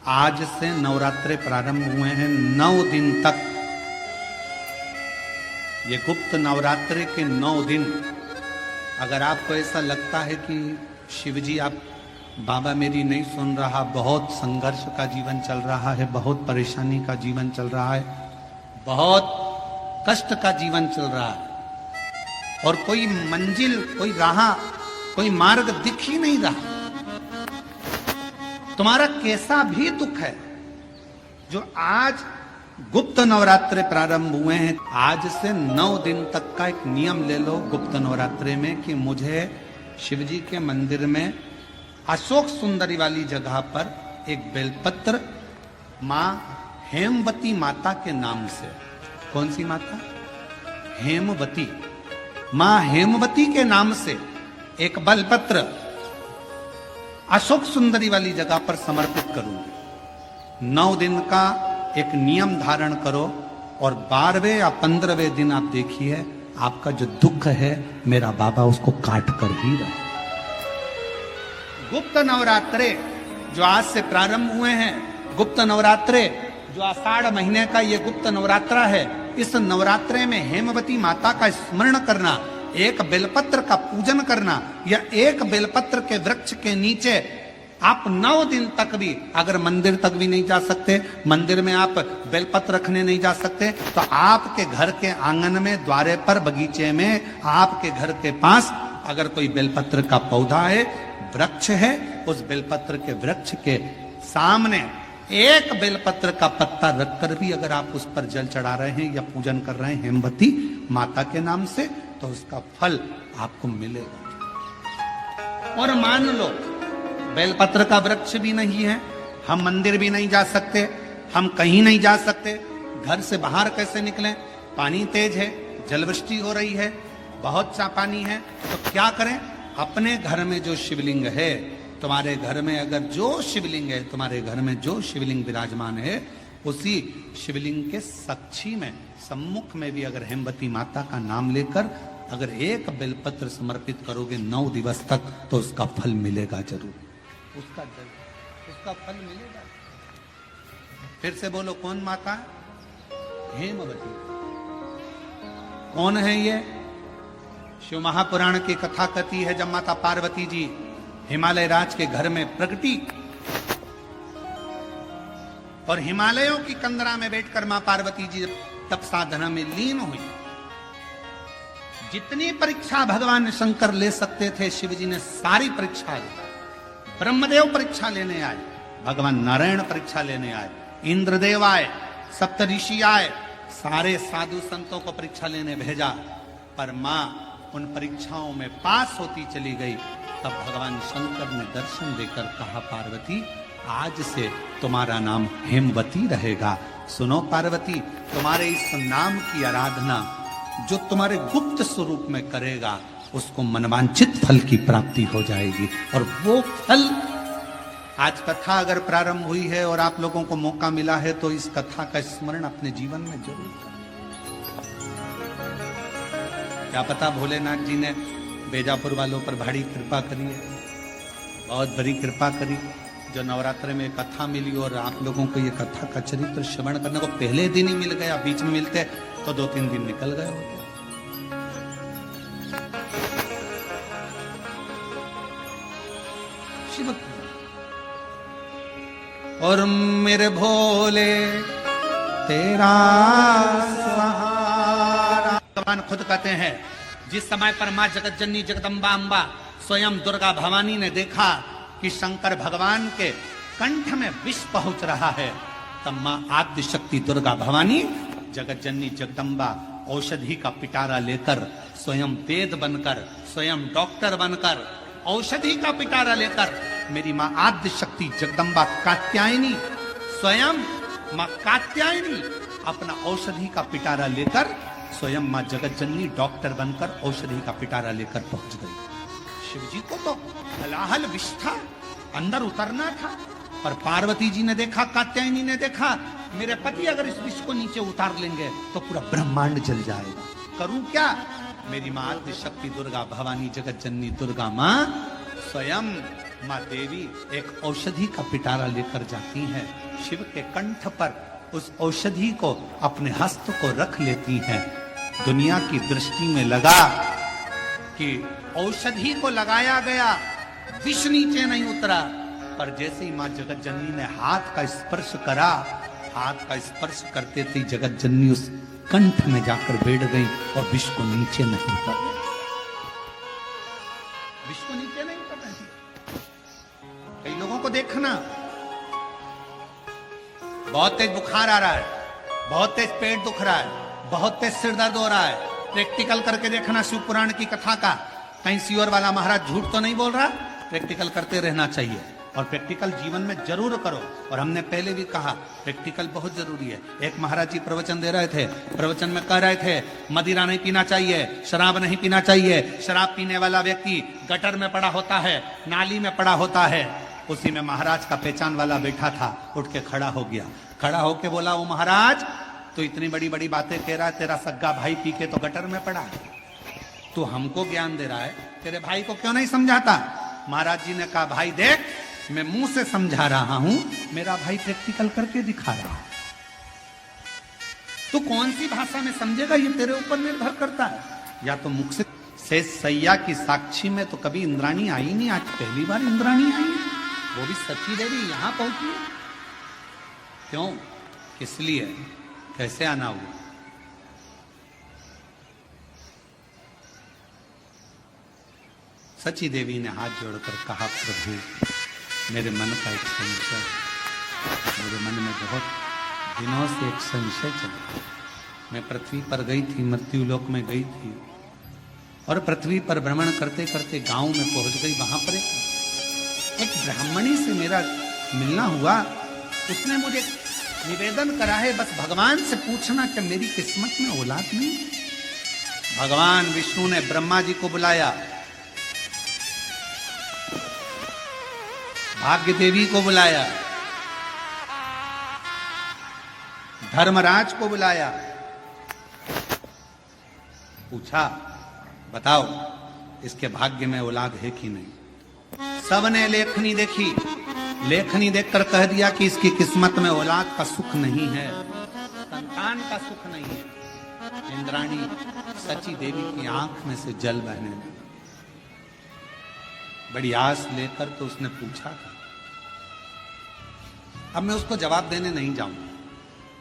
आज से नवरात्रे प्रारंभ हुए हैं 9 दिन तक। ये गुप्त नवरात्रे के 9 दिन, अगर आपको ऐसा लगता है कि शिवजी आप बाबा मेरी नहीं सुन रहा, बहुत संघर्ष का जीवन चल रहा है, बहुत परेशानी का जीवन चल रहा है, बहुत कष्ट का जीवन चल रहा है और कोई मंजिल, कोई राह, कोई मार्ग दिख ही नहीं रहा, तुम्हारा कैसा भी दुख है, जो आज गुप्त नवरात्रे प्रारंभ हुए हैं, आज से 9 दिन तक का एक नियम ले लो गुप्त नवरात्रे में कि मुझे शिवजी के मंदिर में अशोक सुंदरी वाली जगह पर एक बेलपत्र मां हेमवती माता के नाम से, कौन सी माता? हेमवती, मां हेमवती के नाम से एक बेलपत्र अशोक सुंदरी वाली जगह पर समर्पित करूंगी। 9 दिन का एक नियम धारण करो और 12वें या 15वें दिन आप देखिए आपका जो दुख है मेरा बाबा उसको काट कर ही रहे। गुप्त नवरात्रे जो आज से प्रारंभ हुए हैं, गुप्त नवरात्रे जो आषाढ़ महीने का ये गुप्त नवरात्रा है, इस नवरात्रे में हेमवती माता का स्मरण करना, एक बेलपत्र का पूजन करना या एक बेलपत्र के वृक्ष के नीचे आप 9 दिन तक भी, अगर मंदिर तक भी नहीं जा सकते, मंदिर में आप बेलपत्र रखने नहीं जा सकते, तो आपके घर के आंगन में, द्वारे पर, बगीचे में, आपके घर के पास अगर कोई बेलपत्र का पौधा है, वृक्ष है, उस बेलपत्र के वृक्ष के सामने एक बेलपत्र का पत्ता रखकर भी अगर आप उस पर जल चढ़ा रहे हैं या पूजन कर रहे हैं हेमवती माता के नाम से, तो उसका फल आपको मिलेगा। और मान लो बेलपत्र का वृक्ष भी नहीं है, हम मंदिर भी नहीं जा सकते, हम कहीं नहीं जा सकते, घर से बाहर कैसे निकलें? पानी तेज है, जलवृष्टि हो रही है, बहुत सा पानी है, तो क्या करें? अपने घर में जो शिवलिंग है, तुम्हारे घर में अगर जो शिवलिंग है, तुम्हारे घर में जो शिवलिंग विराजमान है, उसी शिवलिंग के साक्षी में, सम्मुख में भी अगर हेमवती माता का नाम लेकर अगर एक बेलपत्र समर्पित करोगे 9 दिवस तक, तो उसका फल मिलेगा जरूर, उसका फल मिलेगा। फिर से बोलो, कौन माता? हेमवती। कौन है ये? शिव महापुराण की कथा कहती है, जब माता पार्वती जी हिमालय राज के घर में प्रगटी और हिमालयों की कंदरा में बैठकर मां पार्वती जी तप साधना में लीन हुई, जितनी परीक्षा भगवान शंकर ले सकते थे शिव जी ने सारी परीक्षा ली। ब्रह्मदेव परीक्षा लेने आए, भगवान नारायण परीक्षा लेने आए, इंद्रदेव आए, सप्तऋषि आए, सारे साधु संतों को परीक्षा लेने भेजा, पर मां उन परीक्षाओं में पास होती चली गई। तब भगवान शंकर ने दर्शन देकर कहा, पार्वती आज से तुम्हारा नाम हेमवती रहेगा। सुनो पार्वती, तुम्हारे इस नाम की आराधना जो तुम्हारे गुप्त स्वरूप में करेगा, उसको मनवांछित फल की प्राप्ति हो जाएगी। और वो फल, आज कथा अगर प्रारंभ हुई है और आप लोगों को मौका मिला है, तो इस कथा का स्मरण अपने जीवन में जरूर करें। क्या पता भोलेनाथ जी ने बेजापुर वालों पर भारी कृपा करी है, बहुत बड़ी कृपा करी, जो नवरात्र में कथा मिली और आप लोगों को ये कथा का चरित्र श्रवण करने को पहले दिन ही मिल गया। बीच में मिलते तो 2-3 दिन निकल गए होते। शिव और मेरे भोले तेरा सहारा, भगवान खुद कहते हैं, जिस समय पर मां जगत जननी जगदम्बा अम्बा स्वयं दुर्गा भवानी ने देखा कि शंकर भगवान के कंठ में विष पहुंच रहा है, तब मां आद्य शक्ति दुर्गा भवानी जगत जननी जगदम्बा औषधि का पिटारा लेकर, स्वयं वेद बनकर, स्वयं डॉक्टर बनकर, औषधि का पिटारा लेकर, मेरी मां आद्य शक्ति जगदम्बा कात्यायनी, स्वयं मां कात्यायनी अपना औषधि का पिटारा लेकर, स्वयं मां जगत जननी डॉक्टर बनकर औषधि का पिटारा लेकर पहुंच गई। शिव जी को तो हलाहल विष था, अंदर उतरना था, पर पार्वती जी ने देखा, कात्यायनी ने देखा, मेरे पति अगर इस विष को नीचे उतार लेंगे तो पूरा ब्रह्मांड जल जाएगा, करूं क्या? मेरी मां आद्य शक्ति दुर्गा भवानी जगत जननी दुर्गा मां स्वयं माँ देवी एक औषधि का पिटारा लेकर जाती हैं, शिव के कंठ पर उस औषधि को अपने हस्त को रख लेती हैं। दुनिया की दृष्टि में लगा कि औषधि को लगाया गया, विष नीचे नहीं उतरा, पर जैसे ही मां जगत जननी ने हाथ का स्पर्श करा, हाथ का स्पर्श करते थे जगत जननी उस कंठ में जाकर बैठ गई और विष को नीचे नहीं उतर, विष को नीचे नहीं उतर रही। कई लोगों को देखना, बहुत तेज बुखार आ रहा है, बहुत तेज पेट दुख रहा है, बहुत तेज सिर दर्द हो रहा है, प्रैक्टिकल करके देखना शिव पुराण की कथा का, कहीं सीवर वाला महाराज झूठ तो नहीं बोल रहा। प्रैक्टिकल करते रहना चाहिए और प्रैक्टिकल जीवन में जरूर करो। और हमने पहले भी कहा प्रैक्टिकल बहुत जरूरी है। एक महाराज जी प्रवचन दे रहे थे, प्रवचन में कह रहे थे मदिरा नहीं पीना चाहिए, शराब नहीं पीना चाहिए। शराब पीने वाला व्यक्ति गटर में पड़ा होता है, नाली में पड़ा होता है। उसी में महाराज का पहचान वाला बैठा था, उठ के खड़ा हो गया, खड़ा होके बोला, वो महाराज तो इतनी बड़ी बड़ी बातें कह रहा है, तेरा सग्गा भाई पी के तो गटर में पड़ा है, तू हमको ज्ञान दे रहा है, तेरे भाई को क्यों नहीं समझाता? महाराज जी ने कहा, भाई देख मैं मुंह से समझा रहा हूं, मेरा भाई प्रैक्टिकल करके दिखा रहा है, तू कौन सी भाषा में समझेगा ये तेरे ऊपर निर्भर करता है। या तो मुख से सैया की साक्षी में तो कभी इंद्राणी आई नहीं, आज पहली बार इंद्राणी आई, वो भी सची देवी यहां पहुंची। क्यों, किस लिए, कैसे आना हुआ? सची देवी ने हाथ जोड़कर कहा, प्रभु मेरे मन का एक संशय, मेरे मन में बहुत दिनों से एक संशय चला। मैं पृथ्वी पर गई थी, मृत्यु लोक में गई थी, और पृथ्वी पर भ्रमण करते करते गांव में पहुंच गई। वहां पर एक ब्राह्मणी से मेरा मिलना हुआ, उसने मुझे निवेदन करा है, बस भगवान से पूछना कि मेरी किस्मत में औलाद नहीं। भगवान विष्णु ने ब्रह्मा जी को बुलाया, भाग्य देवी को बुलाया, धर्मराज को बुलाया, पूछा बताओ इसके भाग्य में औलाद है कि नहीं। सबने लेखनी देखी, लेखनी देखकर कह दिया कि इसकी किस्मत में औलाद का सुख नहीं है, संतान का सुख नहीं है। इंद्राणी सची देवी की आंख में से जल बहने लगा। बड़ी आस लेकर तो उसने पूछा था। अब मैं उसको जवाब देने नहीं जाऊंगा,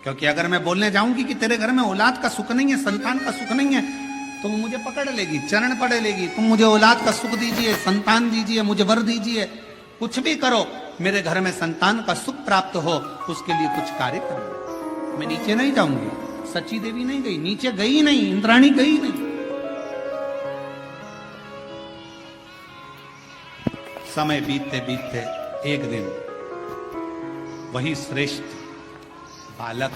क्योंकि अगर मैं बोलने जाऊंगी कि तेरे घर में औलाद का सुख नहीं है, संतान का सुख नहीं है, तो मुझे पकड़ लेगी, चरण पड़े लेगी, तुम मुझे औलाद का सुख दीजिए, संतान दीजिए, मुझे वर दीजिए, कुछ भी करो, मेरे घर में संतान का सुख प्राप्त हो, उसके लिए कुछ कार्य करो। मैं नीचे नहीं जाऊंगी। सची देवी नहीं गई, नीचे गई नहीं, इंद्राणी गई नहीं। समय बीतते बीतते एक दिन वही श्रेष्ठ बालक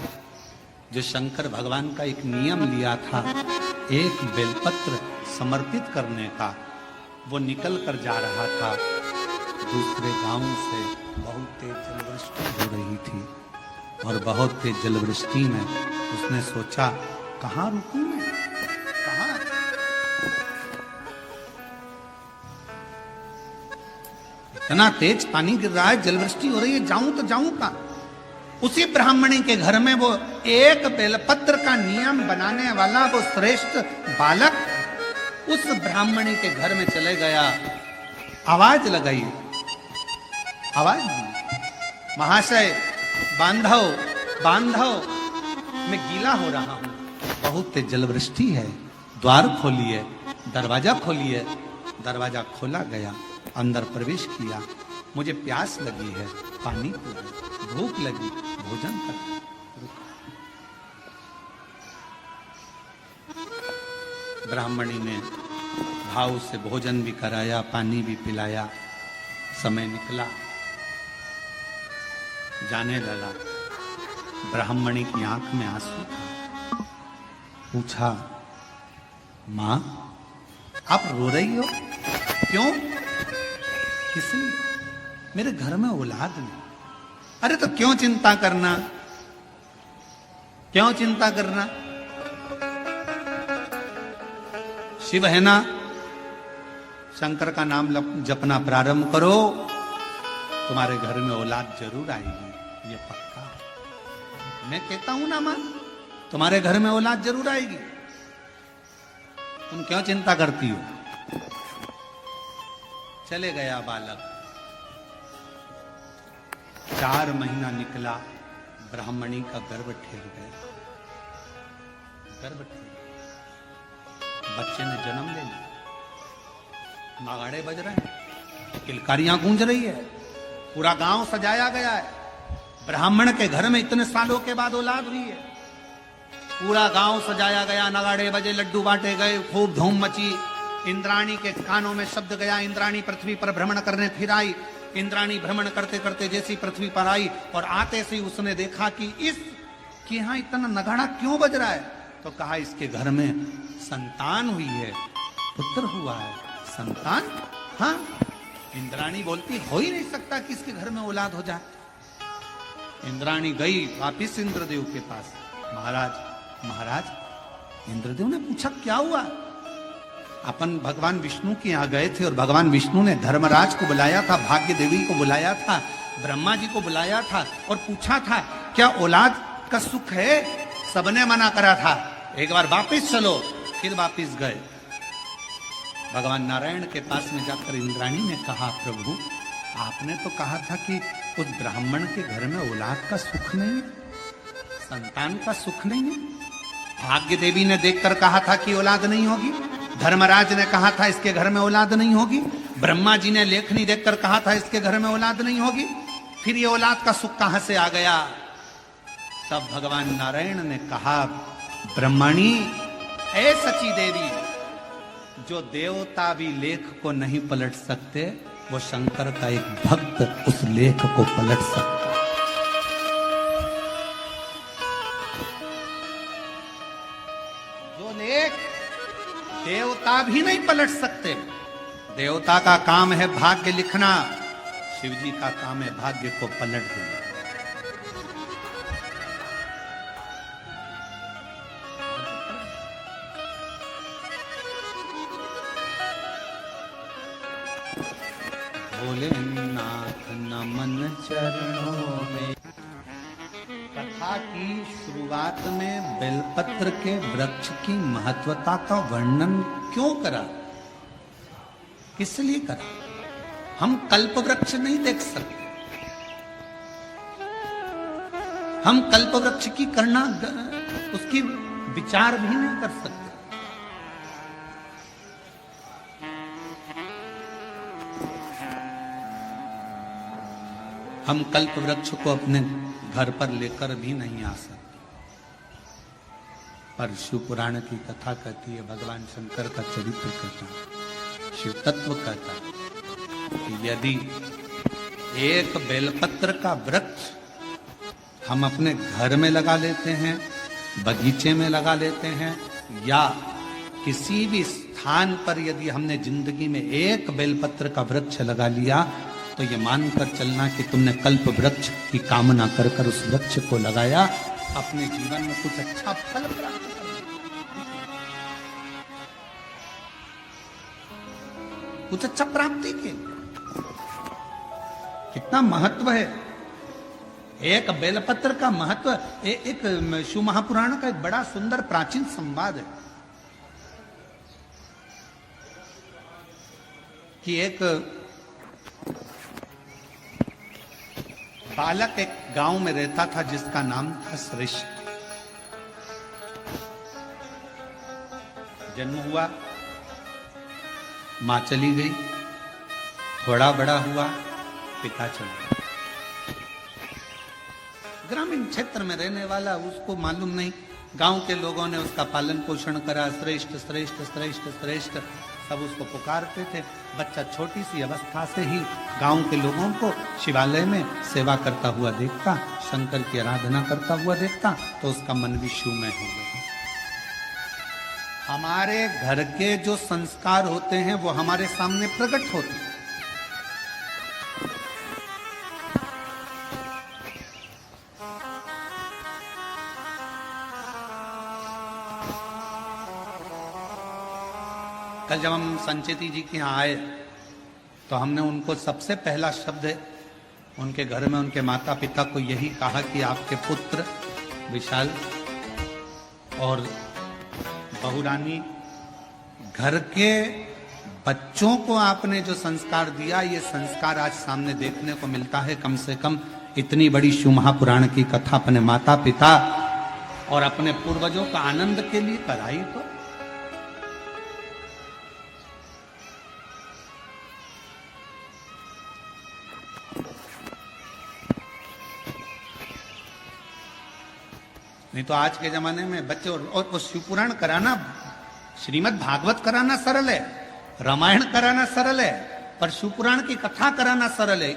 जो शंकर भगवान का एक नियम लिया था, एक बेलपत्र समर्पित करने का, वो निकल कर जा रहा था। दूसरे गांव से बहुत तेज जलवृष्टि हो रही थी, और बहुत तेज जलवृष्टि में उसने सोचा, कहां रुकूं मैं, कहां? इतना तेज पानी गिर रहा है, जलवृष्टि हो रही है, जाऊं तो जाऊं कहां? उसी ब्राह्मणी के घर में वो एक बेलपत्र का नियम बनाने वाला वो श्रेष्ठ बालक उस ब्राह्मणी के घर में चले गया। आवाज लगाई, आवाज दी, महाशय बांधव बांधव, मैं गीला हो रहा हूं, बहुत तेज जलवृष्टि है, द्वार खोलिए, दरवाजा खोलिए। दरवाजा खोला गया, अंदर प्रवेश किया, मुझे प्यास लगी है, पानी पियो, भूख लगी, भोजन कर। ब्राह्मणी ने भाव से भोजन भी कराया, पानी भी पिलाया। समय निकला, जाने लगा। ब्राह्मणी की आंख में आंसू था। पूछा, मां आप रो रही हो, क्यों? किस लिए? मेरे घर में औलाद नहीं। अरे तो क्यों चिंता करना, क्यों चिंता करना? शिव है ना, शंकर का नाम जपना प्रारंभ करो, तुम्हारे घर में औलाद जरूर आएगी, ये पक्का है। मैं कहता हूं ना मां, तुम्हारे घर में औलाद जरूर आएगी, तुम क्यों चिंता करती हो। चले गया बालक, 4 महीना निकला, ब्राह्मणी का गर्भ ठेल गया, गर्भ ठेल, बच्चे ने जन्म ले लिया, नगाड़े बज रहे हैं, किलकारियां गूंज रही है, पूरा गांव सजाया गया है। ब्राह्मण के घर में इतने सालों के बाद औलाद हुई है, पूरा गांव सजाया गया, नगाड़े बजे, लड्डू बांटे गए, खूब धूम मची। इंद्राणी के कानों में शब्द गया, इंद्राणी पृथ्वी पर भ्रमण करने फिर आई। इंद्राणी भ्रमण करते करते जैसी पृथ्वी पर आई और आते से उसने देखा कि इसके यहां इतना नगाड़ा क्यों बज रहा है, तो कहा इसके घर में संतान हुई है, पुत्र हुआ है। संतान? हाँ। इंद्राणी बोलती हो ही नहीं सकता कि इसके घर में औलाद हो जाए। इंद्राणी गई वापिस इंद्रदेव के पास, महाराज महाराज। इंद्रदेव ने पूछा क्या हुआ। अपन भगवान विष्णु के यहां गए थे और भगवान विष्णु ने धर्मराज को बुलाया था, भाग्य देवी को बुलाया था, ब्रह्मा जी को बुलाया था और पूछा था क्या औलाद का सुख है। सबने मना करा था, एक बार वापिस चलो। फिर वापिस गए, भगवान नारायण के पास में जाकर इंद्राणी ने कहा प्रभु आपने तो कहा था कि उस ब्राह्मण के घर में औलाद का सुख नहीं है, संतान का सुख नहीं है। भाग्य देवी ने देखकर कहा था कि औलाद नहीं होगी, धर्मराज ने कहा था इसके घर में औलाद नहीं होगी, ब्रह्मा जी ने लेखनी देखकर कहा था इसके घर में औलाद नहीं होगी, फिर ये औलाद का सुख कहां से आ गया। तब भगवान नारायण ने कहा ब्रह्मणी ऐ सची देवी, जो देवता भी लेख को नहीं पलट सकते, वो शंकर का एक भक्त उस लेख को पलट सकता। जो लेख देवता भी नहीं पलट सकते, देवता का काम है भाग्य लिखना, शिव जी का काम है भाग्य को पलट देना। भोलेनाथ नमन चरणों में। कथा की शुरुआत में बेलपत्र के वृक्ष की महत्वता का वर्णन क्यों करा, किस लिए करा। हम कल्प वृक्ष नहीं देख सकते, हम कल्प वृक्ष की करना उसकी विचार भी नहीं कर सकते। हम कल्प वृक्ष को अपने घर पर लेकर भी नहीं आ सकते। पर शिव पुराण की कथा कहती है, भगवान शंकर का चरित्र कहता है, शिव तत्व कहता है कि यदि एक बेलपत्र का वृक्ष हम अपने घर में लगा लेते हैं, बगीचे में लगा लेते हैं, या किसी भी स्थान पर यदि हमने जिंदगी में एक बेलपत्र का वृक्ष लगा लिया, तो ये मानकर चलना कि तुमने कल्प वृक्ष की कामना कर कर उस वृक्ष को लगाया, अपने जीवन में कुछ अच्छा फल प्राप्त करना, कुछ अच्छा प्राप्ति के। कितना महत्व है एक बेलपत्र का महत्व। एक शिव महापुराण का एक बड़ा सुंदर प्राचीन संवाद है कि एक बालक एक गांव में रहता था जिसका नाम था श्रेष्ठ। जन्म हुआ, मां चली गई, थोड़ा बड़ा हुआ, पिता चला गया। ग्रामीण क्षेत्र में रहने वाला, उसको मालूम नहीं, गांव के लोगों ने उसका पालन पोषण करा, श्रेष्ठ श्रेष्ठ श्रेष्ठ श्रेष्ठ सब उसको पुकारते थे। बच्चा छोटी सी अवस्था से ही गांव के लोगों को शिवालय में सेवा करता हुआ देखता, शंकर की आराधना करता हुआ देखता, तो उसका मन भी शिवमय हो गया। हमारे घर के जो संस्कार होते हैं वो हमारे सामने प्रकट होते हैं। कल जब हम संचेती जी के यहाँ आए तो हमने उनको सबसे पहला शब्द उनके घर में उनके माता पिता को यही कहा कि आपके पुत्र विशाल और बहुरानी, घर के बच्चों को आपने जो संस्कार दिया, ये संस्कार आज सामने देखने को मिलता है। कम से कम इतनी बड़ी शिव महापुराण की कथा अपने माता पिता और अपने पूर्वजों का आनंद के लिए कराई तो। नहीं तो आज के जमाने में बच्चे और शिव पुराण कराना, श्रीमद् भागवत कराना सरल है, रामायण कराना सरल है, पर शिव पुराण की कथा कराना सरल है।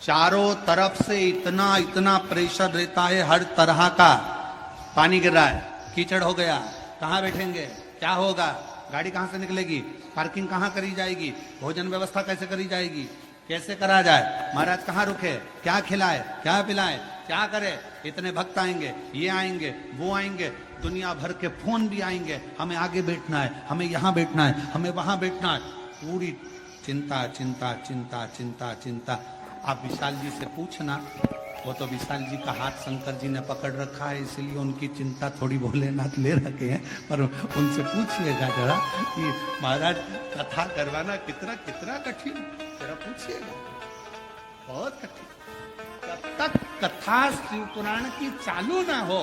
चारों तरफ से इतना इतना प्रेशर रहता है, हर तरह का। पानी गिर रहा है, कीचड़ हो गया, कहाँ बैठेंगे, क्या होगा, गाड़ी कहाँ से निकलेगी, पार्किंग कहाँ करी जाएगी, भोजन व्यवस्था कैसे करी जाएगी, कैसे करा जाए, महाराज कहाँ रुके, क्या खिलाए, क्या पिलाए, क्या करे, इतने भक्त आएंगे, ये आएंगे, वो आएंगे, दुनिया भर के फोन भी आएंगे, हमें आगे बैठना है, हमें यहाँ बैठना है, हमें वहां बैठना है, पूरी चिंता चिंता चिंता चिंता चिंता। आप विशाल जी से पूछना, वो तो विशाल जी का हाथ शंकर जी ने पकड़ रखा है, इसलिए उनकी चिंता थोड़ी भोलेनाथ ले रखे हैं, पर उनसे पूछिएगा जरा कि महाराज कथा करवाना कितना कितना कठिन, जरा पूछिएगा, बहुत कठिन। जब तक कथा शिव पुराण की चालू ना हो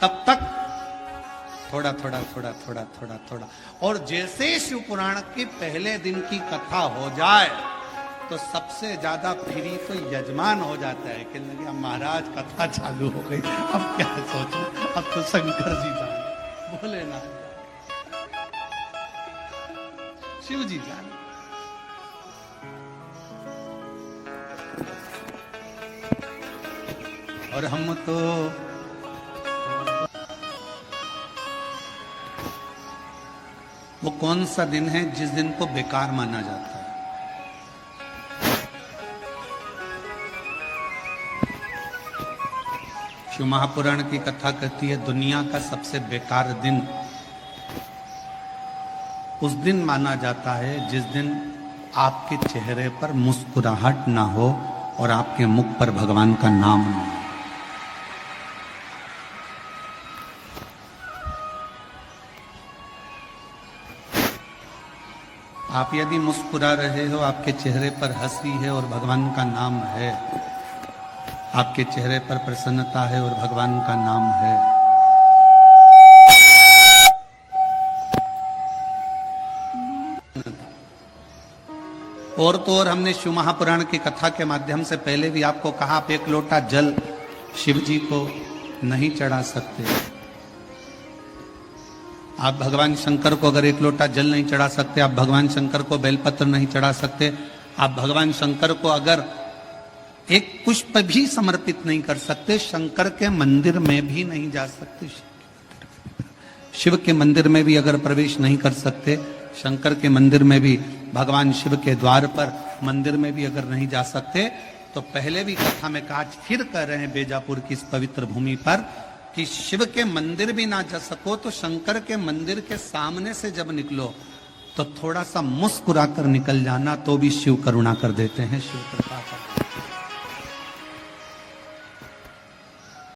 तब तक थोड़ा थोड़ा थोड़ा थोड़ा थोड़ा थोड़ा, और जैसे शिव पुराण के पहले दिन की कथा हो जाए तो सबसे ज्यादा फ्री तो यजमान हो जाता है कि लगे अब महाराज कथा चालू हो गई, अब क्या सोचो, अब तो शंकर जी जाने, भोलेनाथ शिव जी जाने। और हम तो वो कौन सा दिन है जिस दिन को बेकार माना जाता है? शिव महापुराण की कथा कहती है दुनिया का सबसे बेकार दिन उस दिन माना जाता है जिस दिन आपके चेहरे पर मुस्कुराहट ना हो और आपके मुख पर भगवान का नाम ना हो। आप यदि मुस्कुरा रहे हो, आपके चेहरे पर हंसी है और भगवान का नाम है, आपके चेहरे पर प्रसन्नता है और भगवान का नाम है, और तो और हमने शिव महापुराण की कथा के माध्यम से पहले भी आपको कहा, आप एक लोटा जल शिव जी को नहीं चढ़ा सकते। आप भगवान शंकर को अगर एक लोटा जल नहीं चढ़ा सकते, आप भगवान शंकर को बेलपत्र नहीं चढ़ा सकते, आप भगवान शंकर को अगर एक पुष्प भी समर्पित नहीं कर सकते, शंकर के मंदिर में भी नहीं जा सकते, शिव के मंदिर में भी अगर प्रवेश नहीं कर सकते, शंकर के मंदिर में भी, भगवान शिव के द्वार पर मंदिर में भी अगर नहीं जा सकते, तो पहले भी कथा में कहा, फिर कह रहे हैं बेजापुर की इस पवित्र भूमि पर कि शिव के मंदिर भी ना जा सको तो शंकर के मंदिर के सामने से जब निकलो तो थोड़ा सा मुस्कुरा कर निकल जाना, तो भी शिव करुणा कर देते हैं, शिव कृपा करते हैं।